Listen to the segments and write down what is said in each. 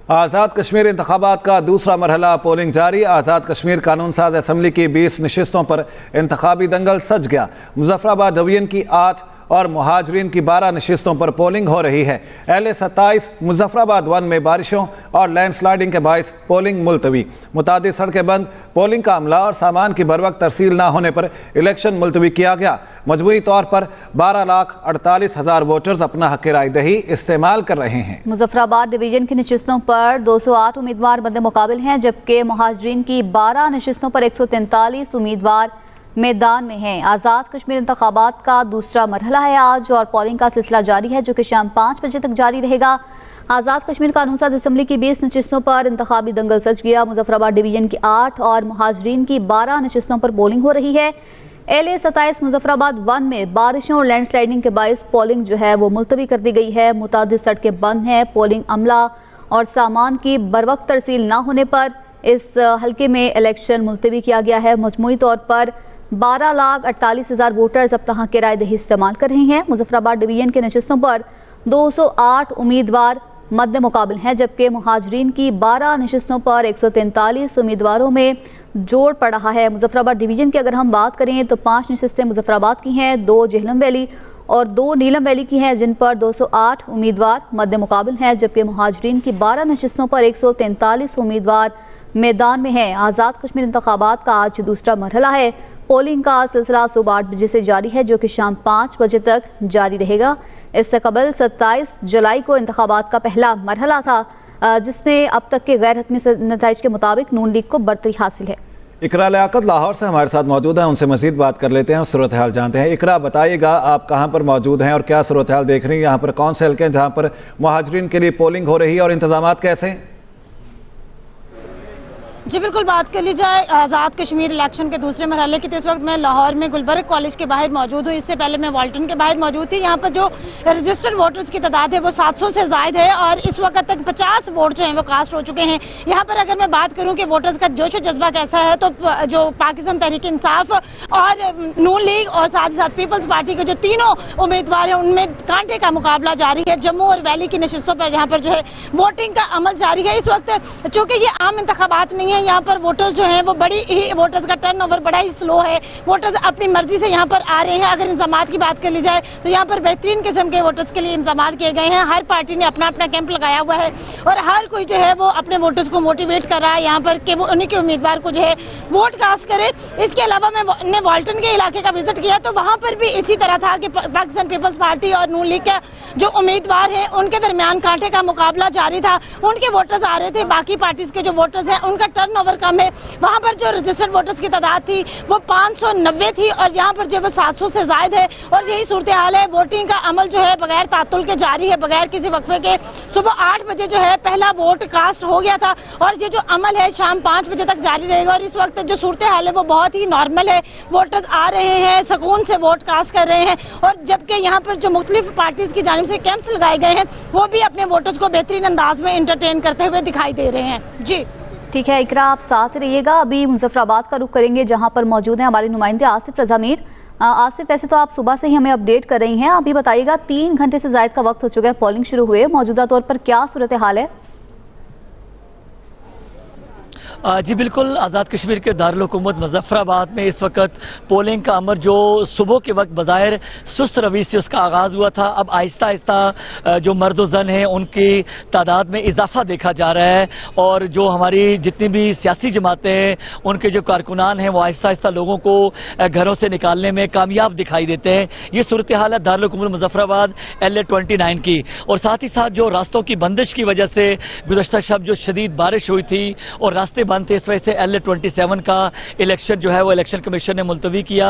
آزاد کشمیر انتخابات کا دوسرا مرحلہ پولنگ جاری۔ آزاد کشمیر قانون ساز اسمبلی کی 20 نشستوں پر انتخابی دنگل سج گیا۔ مظفر آباد ڈویژن کی 8 اور مہاجرین کی 12 نشستوں پر پولنگ ہو رہی ہے۔ LA-27 مظفر آباد 1 میں بارشوں اور لینڈ سلائیڈنگ کے باعث پولنگ ملتوی، متعدد سڑکیں بند، پولنگ کا عملہ اور سامان کی بروقت ترسیل نہ ہونے پر الیکشن ملتوی کیا گیا۔ مجموعی طور پر 12,48,000 ووٹرز اپنا حق رائے دہی استعمال کر رہے ہیں۔ مظفر آباد ڈویژن کی نشستوں پر 208 امیدوار مد مقابل ہیں، جبکہ مہاجرین کی 12 نشستوں پر 143 امیدوار میدان میں ہیں۔ آزاد کشمیر انتخابات کا دوسرا مرحلہ ہے آج، اور پولنگ کا سلسلہ جاری ہے جو کہ شام 5 بجے تک جاری رہے گا۔ آزاد کشمیر قانون ساز اسمبلی کی 20 نشستوں پر انتخابی دنگل سج گیا۔ مظفر آباد ڈویژن کی 8 اور مہاجرین کی 12 نشستوں پر پولنگ ہو رہی ہے۔ LA-27 مظفر آباد 1 میں بارشوں اور لینڈ سلائیڈنگ کے باعث پولنگ جو ہے وہ ملتوی کر دی گئی ہے۔ متعدد سڑکیں بند ہیں، پولنگ عملہ اور سامان کی بروقت ترسیل نہ ہونے پر اس حلقے میں الیکشن ملتوی کیا گیا ہے۔ مجموعی طور پر 12,48,000 ووٹرز اپنا حق رائے دہی استعمال کر رہے ہیں۔ مظفر آباد ڈویژن کے نشستوں پر 208 امیدوار مد مقابل ہیں، جبکہ مہاجرین کی 12 نشستوں پر 143 امیدواروں میں جوڑ پڑ رہا ہے۔ مظفر آباد ڈویژن کی اگر ہم بات کریں تو 5 نشستیں مظفر آباد کی ہیں، 2 جہلم ویلی اور 2 نیلم ویلی کی ہیں، جن پر 208 امیدوار مد مقابل ہیں، جبکہ مہاجرین کی 12 نشستوں پر 143 امیدوار میدان میں ہیں۔ آزاد کشمیر انتخابات کا آج دوسرا مرحلہ ہے۔ پولنگ کا سلسلہ صبح 8 بجے سے جاری ہے، جو کہ شام 5 بجے تک جاری رہے گا۔ اس سے قبل 27 جولائی کو انتخابات کا پہلا مرحلہ تھا، جس میں اب تک کے غیر حتمی نتائج کے مطابق نون لیگ کو برتری حاصل ہے۔ اقرا لیاقت لاہور سے ہمارے ساتھ موجود ہیں، ان سے مزید بات کر لیتے ہیں اور صورتحال جانتے ہیں۔ اقرا، بتائیے گا آپ کہاں پر موجود ہیں اور کیا صورتحال دیکھ رہی ہیں؟ یہاں پر کون سے حلقے ہیں جہاں پر مہاجرین کے لیے پولنگ ہو رہی ہے اور انتظامات کیسے ہیں؟ جی بالکل، بات کر لی جائے آزاد کشمیر الیکشن کے دوسرے مرحلے کی تو اس وقت میں لاہور میں گلبرگ کالج کے باہر موجود ہوں۔ اس سے پہلے میں والٹن کے باہر موجود تھی۔ یہاں پر جو رجسٹرڈ ووٹرز کی تعداد ہے وہ 700 سے زائد ہے، اور اس وقت تک 50 ووٹ جو ہیں وہ کاسٹ ہو چکے ہیں۔ یہاں پر اگر میں بات کروں کہ ووٹرز کا جوش و جذبہ کیسا ہے، تو جو پاکستان تحریک انصاف اور نون لیگ اور ساتھ ہی ساتھ پیپلز پارٹی کے جو تینوں امیدوار ہیں، ان میں کانٹے کا مقابلہ جاری ہے۔ جموں اور ویلی کی نشستوں پر یہاں پر جو ہے ووٹنگ کا عمل جاری ہے اس وقت، چونکہ یہ عام انتخابات نہیں ہے۔ یہاں پر ووٹرز جو ہیں وہ ووٹرز کا ٹرن اوور بڑا ہی سلو ہے۔ ووٹرز اپنی مرضی سے یہاں پر آ رہے ہیں۔ اگر انتظامات کی بات کر لی جائے تو یہاں پر بہترین قسم کے ووٹرز کے لیے انتظامات کیے گئے ہیں۔ ہر پارٹی نے اپنا اپنا کیمپ لگایا ہوا ہے، اور ہر کوئی جو ہے وہ اپنے ووٹرز کو موٹیویٹ کر رہا ہے یہاں پر کہ وہ انہیں کے امیدوار کو جو ہے ووٹ کاسٹ کرے۔ اس کے علاوہ میں نے والٹن کے علاقے کا وزٹ کیا تو وہاں پر بھی اسی طرح تھا کہ پاکستان پیپلز پارٹی اور نون لیگ کا جو امیدوار ہیں ان کے درمیان کانٹے کا مقابلہ جاری تھا۔ ان کے ووٹرز آ رہے تھے، باقی پارٹیز کے جو ووٹرز ہیں ان کا ٹرن اوور کم ہے۔ وہاں پر جو رجسٹرڈ ووٹرز کی تعداد تھی وہ 590 تھی، اور یہاں پر جو 700 سے زائد ہے، اور یہی صورتحال ہے۔ ووٹنگ کا عمل جو ہے بغیر تعطل کے جاری ہے، بغیر کسی وقفے کے۔ صبح 8 بجے جو ہے پہلا ووٹ کاسٹ ہو گیا تھا، اور یہ جو عمل ہے شام 5 بجے تک جاری رہے گا، اور اس وقت جو صورتحال ہے وہ بہت ہی نارمل ہے۔ ووٹرز آ رہے ہیں، سکون سے ووٹ کاسٹ کر رہے ہیں، اور جبکہ یہاں پر جو مختلف پارٹیز کی جانب سے کیمپس لگائے گئے ہیں وہ بھی اپنے ووٹرز کو بہترین انداز میں انٹرٹین کرتے ہوئے دکھائی دے رہے ہیں۔ جی ٹھیک ہے اقرا، آپ ساتھ رہیے گا۔ ابھی مظفر آباد کا رخ کریں گے جہاں پر موجود ہیں ہمارے نمائندے آصف رضا میر۔ آصف، ویسے تو آپ صبح سے ہی ہمیں اپڈیٹ کر رہی ہیں، ابھی بتائیے گا 3 گھنٹے سے زائد کا وقت ہو چکا ہے پولنگ شروع ہوئے، موجودہ طور پر کیا صورتحال ہے؟ جی بالکل، آزاد کشمیر کے دارالحکومت مظفر آباد میں اس وقت پولنگ کا عمل جو صبح کے وقت بظاہر سست روی سے اس کا آغاز ہوا تھا، اب آہستہ آہستہ جو مرد و زن ہیں ان کی تعداد میں اضافہ دیکھا جا رہا ہے، اور جو ہماری جتنی بھی سیاسی جماعتیں ہیں ان کے جو کارکنان ہیں وہ آہستہ آہستہ لوگوں کو گھروں سے نکالنے میں کامیاب دکھائی دیتے ہیں۔ یہ صورتحال ہے دارالحکومت مظفر آباد LA-29 کی، اور ساتھ ہی ساتھ جو راستوں کی بندش کی وجہ سے گزشتہ شب جو شدید بارش ہوئی تھی اور راستے بند تھے، اس وجہ سے LA-27 کا الیکشن جو ہے وہ الیکشن کمیشن نے ملتوی کیا،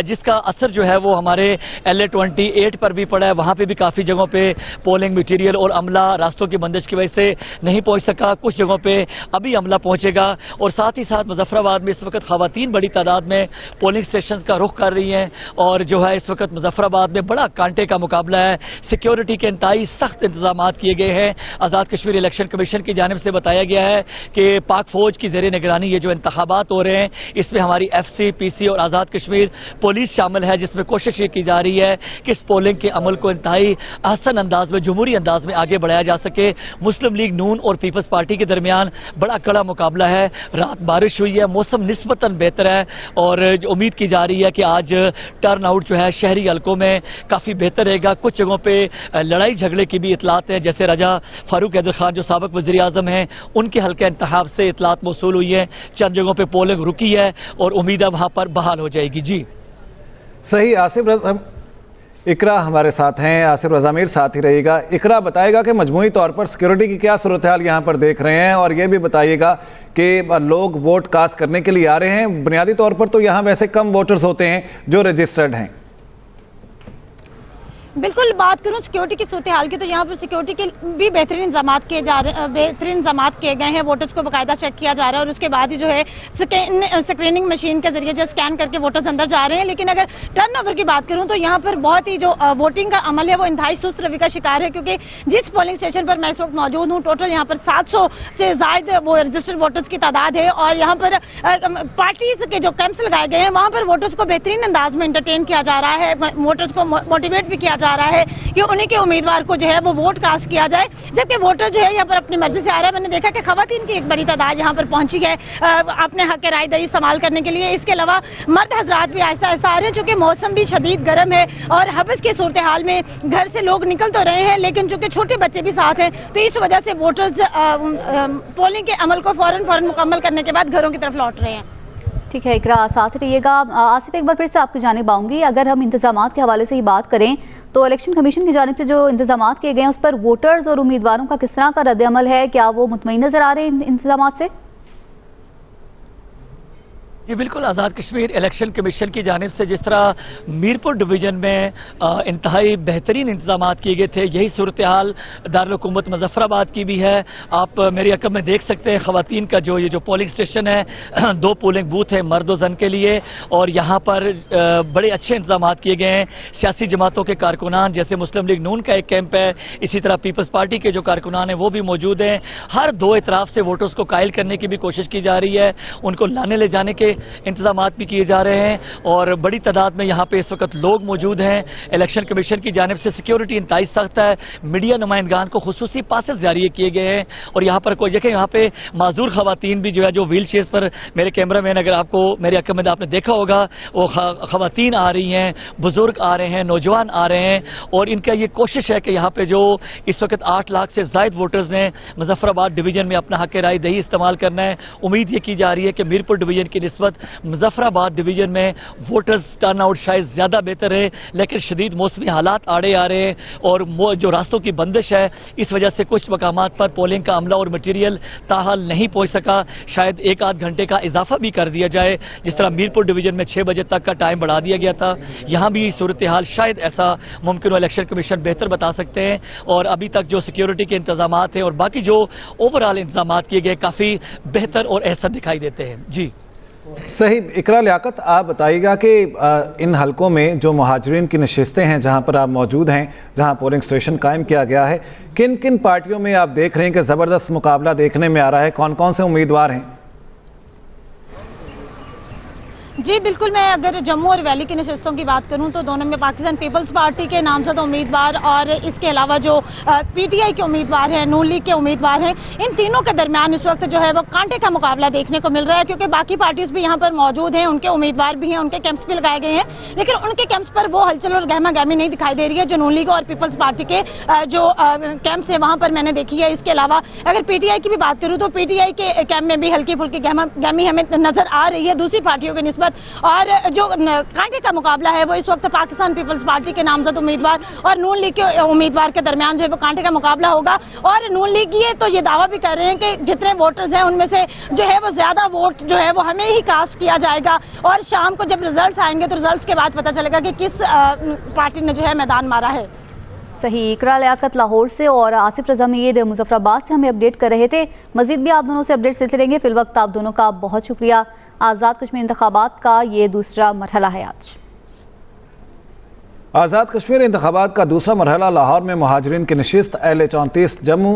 جس کا اثر جو ہے وہ ہمارے LA-28 پر بھی پڑا ہے۔ وہاں پہ بھی کافی جگہوں پہ پولنگ میٹیریل اور عملہ راستوں کی بندش کی وجہ سے نہیں پہنچ سکا، کچھ جگہوں پہ ابھی عملہ پہنچے گا، اور ساتھ ہی ساتھ مظفر آباد میں اس وقت خواتین بڑی تعداد میں پولنگ اسٹیشن کا رخ کر رہی ہیں، اور جو ہے اس وقت مظفر آباد میں بڑا کانٹے کا مقابلہ ہے۔ سیکیورٹی کے انتہائی سخت انتظامات کیے گئے ہیں۔ آزاد کشمیر الیکشن کمیشن کی جانب سے بتایا گیا ہے کہ پاک فوج فوج کی زیر نگرانی یہ جو انتخابات ہو رہے ہیں اس میں ہماری ایف سی پی سی اور آزاد کشمیر پولیس شامل ہے، جس میں کوشش یہ کی جا رہی ہے کہ اس پولنگ کے عمل کو انتہائی احسن انداز میں جمہوری انداز میں آگے بڑھایا جا سکے۔ مسلم لیگ نون اور پیپلز پارٹی کے درمیان بڑا کڑا مقابلہ ہے، رات بارش ہوئی ہے، موسم نسبتاً بہتر ہے اور امید کی جا رہی ہے کہ آج ٹرن آؤٹ جو ہے شہری حلقوں میں کافی بہتر رہے گا۔ کچھ جگہوں پہ لڑائی جھگڑے کی بھی اطلاعات ہیں، جیسے رجا فاروق حیدر خان جو سابق وزیر اعظم ہیں ان کے حلقہ انتخاب سے اطلاعات موصول ہوئی ہیں، چند جگہوں پہ پولنگ رکی ہے اور امید ہے وہاں پر بحال ہو جائے گی۔ جی صحیح، اقرا ہمارے ساتھ ہیں، آصف رضا میر ساتھ ہی رہے گا۔ اقرا بتائے گا کہ مجموعی طور پر سیکیورٹی کی کیا صورتحال یہاں پر دیکھ رہے ہیں، اور یہ بھی بتائیے گا کہ لوگ ووٹ کاسٹ کرنے کے لیے آ رہے ہیں؟ بنیادی طور پر تو یہاں ویسے کم ووٹرز ہوتے ہیں جو رجسٹرڈ ہیں۔ بالکل بات کروں سیکیورٹی کی صورتحال کی تو یہاں پر سیکیورٹی کے بھی بہترین انتظامات کیے گئے ہیں، ووٹرز کو باقاعدہ چیک کیا جا رہا ہے اور اس کے بعد ہی جو ہے اسکریننگ مشین کے ذریعے جو اسکین کر کے ووٹرز اندر جا رہے ہیں۔ لیکن اگر ٹرن اوور کی بات کروں تو یہاں پر بہت ہی جو ووٹنگ کا عمل ہے وہ انتہائی سست روی کا شکار ہے، کیونکہ جس پولنگ اسٹیشن پر میں اس وقت موجود ہوں ٹوٹل یہاں پر 700 سے زائد وہ رجسٹرڈ ووٹرز کی تعداد ہے، اور یہاں پر پارٹیز کے جو کیمپس لگائے گئے ہیں وہاں پر ووٹرز کو بہترین انداز میں انٹرٹین کیا جا رہا ہے، ووٹرز کو موٹیویٹ بھی کیا جا رہا ہے کہ انہیں کے امیدوار کو جو ہے وہ ووٹ کاسٹ کیا جائے، جبکہ ووٹر جو ہے یہاں پر اپنی مرضی سے آ رہا ہے۔ میں نے دیکھا کہ خواتین کی ایک بڑی تعداد یہاں پر پہنچی ہے اپنے حق رائے دہی استعمال کرنے کے لیے۔ اس کے علاوہ مرد حضرات بھی آہستہ آہستہ آ رہے ہیں، چونکہ موسم بھی شدید گرم ہے اور حبس کی صورتحال میں گھر سے لوگ نکل تو رہے ہیں، لیکن چونکہ چھوٹے بچے بھی ساتھ ہیں تو اس وجہ سے ووٹرز پولنگ کے عمل کو فوراً مکمل کرنے کے بعد گھروں کی طرف لوٹ رہے ہیں۔ ٹھیک ہے اقرا، ساتھ رہیے گا۔ آصف ایک بار پھر سے آپ کی جانب آؤں گی، اگر ہم انتظامات کے حوالے سے ہی بات کریں تو الیکشن کمیشن کی جانب سے جو انتظامات کیے گئے ہیں اس پر ووٹرز اور امیدواروں کا کس طرح کا رد عمل ہے؟ کیا وہ مطمئن نظر آ رہے ہیں انتظامات سے؟ جی بالکل، آزاد کشمیر الیکشن کمیشن کی جانب سے جس طرح میرپور ڈویژن میں انتہائی بہترین انتظامات کیے گئے تھے، یہی صورتحال دارالحکومت مظفر آباد کی بھی ہے۔ آپ میری عقب میں دیکھ سکتے ہیں خواتین کا یہ جو پولنگ اسٹیشن ہے، 2 پولنگ بوتھ ہیں مرد و زن کے لیے، اور یہاں پر بڑے اچھے انتظامات کیے گئے ہیں۔ سیاسی جماعتوں کے کارکنان جیسے مسلم لیگ نون کا ایک کیمپ ہے، اسی طرح پیپلز پارٹی کے جو کارکنان ہیں وہ بھی موجود ہیں۔ ہر 2 اطراف سے ووٹرز کو قائل کرنے کی بھی کوشش کی جا رہی ہے، ان کو لانے لے جانے کے انتظامات بھی کیے جا رہے ہیں، اور بڑی تعداد میں یہاں پہ اس وقت لوگ موجود ہیں۔ الیکشن کمیشن کی جانب سے سیکیورٹی انتہائی سخت ہے، میڈیا نمائندگان کو خصوصی پاسز جاری کیے گئے ہیں، اور یہاں پر کوئی دیکھیں یہاں پہ معذور خواتین بھی جو ہے جو ویل چیئرز پر، میرے کیمرہ مین اگر آپ کو میرے عقب میں آپ نے دیکھا ہوگا، وہ خواتین آ رہی ہیں، بزرگ آ رہے ہیں، نوجوان آ رہے ہیں، اور ان کا یہ کوشش ہے کہ یہاں پہ جو اس وقت 8 لاکھ سے زائد ووٹرز نے مظفر آباد ڈویژن میں اپنا حق رائے دہی استعمال کرنا ہے۔ امید یہ کی جا رہی ہے کہ میرپور ڈویژن کی نسبت مظفر آباد ڈویژن میں ووٹرز ٹرن آؤٹ شاید زیادہ بہتر ہے، لیکن شدید موسمی حالات آڑے آ رہے ہیں اور جو راستوں کی بندش ہے اس وجہ سے کچھ مقامات پر پولنگ کا عملہ اور مٹیریل تاحال نہیں پہنچ سکا۔ شاید 1-8 گھنٹے کا اضافہ بھی کر دیا جائے، جس طرح میرپور ڈویژن میں 6 بجے تک کا ٹائم بڑھا دیا گیا تھا، یہاں بھی صورتحال شاید ایسا ممکن ہو، الیکشن کمیشن بہتر بتا سکتے ہیں۔ اور ابھی تک جو سیکیورٹی کے انتظامات ہیں اور باقی جو اوورآل انتظامات کیے گئے کافی بہتر اور احسن دکھائی دیتے ہیں۔ جی صحیح، اقرا لیاقت آپ بتائیے گا کہ ان حلقوں میں جو مہاجرین کی نشستیں ہیں جہاں پر آپ موجود ہیں، جہاں پولنگ اسٹیشن قائم کیا گیا ہے، کن کن پارٹیوں میں آپ دیکھ رہے ہیں کہ زبردست مقابلہ دیکھنے میں آ رہا ہے؟ کون کون سے امیدوار ہیں؟ جی بالکل، میں اگر جموں اور ویلی کی نشستوں کی بات کروں تو دونوں میں پاکستان پیپلز پارٹی کے نامزد امیدوار اور اس کے علاوہ جو پی ٹی آئی کے امیدوار ہیں، نون لیگ کے امیدوار ہیں، ان تینوں کے درمیان اس وقت جو ہے وہ کانٹے کا مقابلہ دیکھنے کو مل رہا ہے، کیونکہ باقی پارٹیز بھی یہاں پر موجود ہیں، ان کے امیدوار بھی ہیں، ان کے کیمپس بھی لگائے گئے ہیں، لیکن ان کے کیمپس پر وہ ہلچل اور گہما گہمی نہیں دکھائی دے رہی ہے جو نون لیگ اور پیپلز پارٹی کے جو کیمپس ہیں وہاں پر میں نے دیکھی ہے۔ اس کے علاوہ اگر پی ٹی آئی کی بھی بات کروں تو پی ٹی آئی کے کیمپ میں بھی ہلکی پھلکی گہما گہمی ہمیں نظر آ رہی ہے دوسری پارٹیوں کی نسبت، اور جو کانٹے کا مقابلہ ہے وہ اس وقت پاکستان پیپلز پارٹی کے نامزد امیدوار اور نون لیگ کے امیدوار کے درمیان جو ہے وہ کانٹے کا مقابلہ ہوگا، اور نون لیگ یہ دعویٰ بھی کر رہے ہیں کہ جتنے ووٹرز ہیں ان میں سے جو ہے وہ زیادہ ووٹ جو ہے وہ ہمیں ہی کاسٹ کیا جائے گا، اور شام کو جب ریزلٹس آئیں گے تو ریزلٹس کے بعد پتہ چلے گا کہ کس پارٹی نے جو ہے میدان مارا ہے۔ صحیح، اقرا لیاقت لاہور سے اور آصف رضا میر مظفر آباد سے ہمیں اپڈیٹ کر رہے تھے۔ مزید بھی آپ دونوں سے اپڈیٹ لیتے رہیں گے، فی الوقت آپ دونوں کا بہت شکریہ۔ آزاد کشمیر انتخابات کا یہ دوسرا مرحلہ ہے آج۔ آزاد کشمیر انتخابات کا دوسرا مرحلہ لاہور میں مہاجرین کی نشست اہل 34 جموں